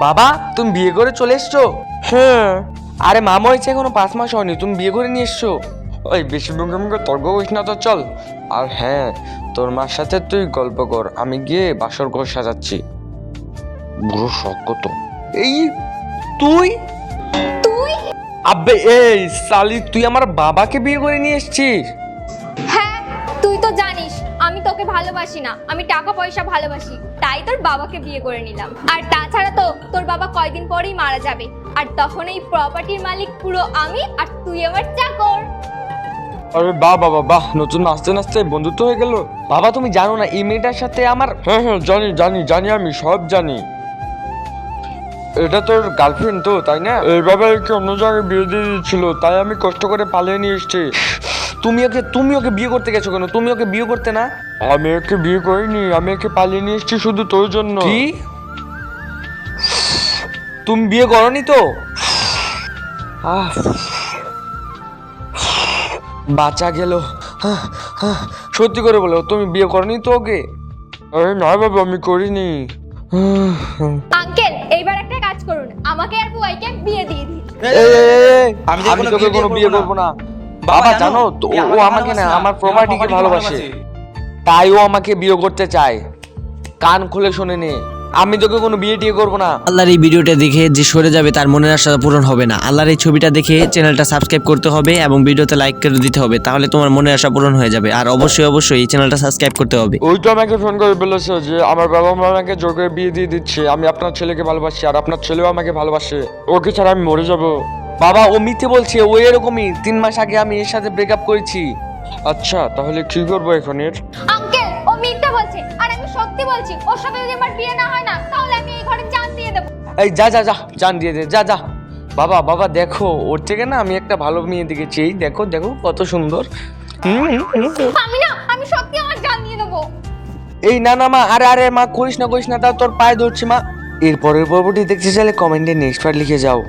বাবা তুমি বিয়ে করে চলে এসছো? হ্যাঁ। আরে মামা হয়েছে এখনো 5 মাস হয়নি, তুমি বিয়ে করে নিয়ে এসছো। ওই বেশি মুখে মুখে তর্ক করিস না তো, চল। আর হ্যাঁ, তোর মার সাথে তুই গল্প কর, আমি গিয়ে বাসর ঘর সাজাচ্ছি। বুড়ো শখ কত। এই তুই তুই আব্বে এই সালি, তুই আমার বাবাকে বিয়ে করে নিয়ে এসছিস? হ্যাঁ, তুই তো জানিস আমি তোকে ভালোবাসি না, আমি টাকা পয়সা ভালোবাসি, তাই তোর বাবাকে বিয়ে করে নিলাম। আর তাছাড়া তো তোর বাবা কয়দিন পরেই মারা যাবে, আর তখন এই প্রপার্টির মালিক পুরো আমি, আর তুই আমার চাকর। আরে বাহ বাবা বাহ, নতুন নাচতে নাচতে বন্ধুত্ব হয়ে গেল। বাবা তুমি জানো না এই মেয়েটার সাথে আমার। হ্যাঁ হ্যাঁ জানি জানি জানি, আমি সব জানি। এটা তোর গার্লফ্রেন্ড তো, তাই না? এইভাবে কি অন্য জায়গায় বিয়ে দিয়ে দিচ্ছিল, তাই আমি কষ্ট করে পালিয়ে নিয়ে এসেছি। তুমি ওকে বিয়ে করতে গেছো কেন? তুমি ওকে বিয়ে করতে না? আমি ওকে বিয়ে করিনি, আমি ওকে পালিয়ে নিয়ে এসেছি শুধু তোর জন্য। কি? তুমি বিয়ে করনি তো? বাঁচা গেল। সত্যি করে বলো, তুমি বিয়ে করনি তো ওকে? আরে না বাবা, আমি করিনি। আঙ্কেল এইবার একটা কাজ করুন, আমাকে আর বুয়াইকে বিয়ে দিয়ে দিন। আমি তোকে কোনো বিয়ে করবো না। বাবা জানো তো, ও আমাকে না, আমার প্রপার্টিকে ভালোবাসে, তাই ও আমাকে বিয়ে করতে চায়। কান খুলে শুনে নে, আমি তোকে কোনো বিয়ে টিয়ে করবো না। আল্লাহর এই ভিডিওটা দেখে যে সরে যাবে তার মনের আশা পূরণ হবে না। আল্লাহর এই ছবিটা দেখে চ্যানেলটা সাবস্ক্রাইব করতে হবে এবং ভিডিওতে লাইক করে দিতে হবে, তাহলে তোমার মনের আশা পূরণ হয়ে যাবে। আর অবশ্যই অবশ্যই এই চ্যানেলটা সাবস্ক্রাইব করতে হবে। ওই তো আমাকে ফোন করে বলেছে যে আমার বাবা মা আমাকে জোর করে বিয়ে দিয়ে দিচ্ছে, আমি আপনার ছেলেকে ভালোবাসি আর আপনার ছেলেও আমাকে ভালোবাসে, ওকে ছাড়া আমি মরে যাব। বাবা ও মিথ্যে বলছে, ও এরকমই। 3 মাস আগে আমি এর সাথে ব্রেকআপ করেছি। আচ্ছা তাহলে কি করবো এখন এর? আঙ্কেল ও মিথ্যা বলছে, আর আমি সত্যি বলছি, ওর সাথে যদি আমার বিয়ে না হয় না, তাহলে আমি এই ঘরে জান দিয়ে দেবো। এই যা যা যা, জান দিয়ে দে, যা যা। বাবা বাবা দেখো, ওর থেকে না আমি একটা ভালো মেয়ে দেখেছি, এই দেখো দেখো কত সুন্দর। আমি সত্যি আমার জান দিয়ে দেবো। এই না না মা, আরে আরে মা, করিস না তা তোর পায়ে ধরছি মা। এরপরের পর্বটি দেখতে চাইলে কমেন্টে নেক্সট পার্ট লিখে যাও।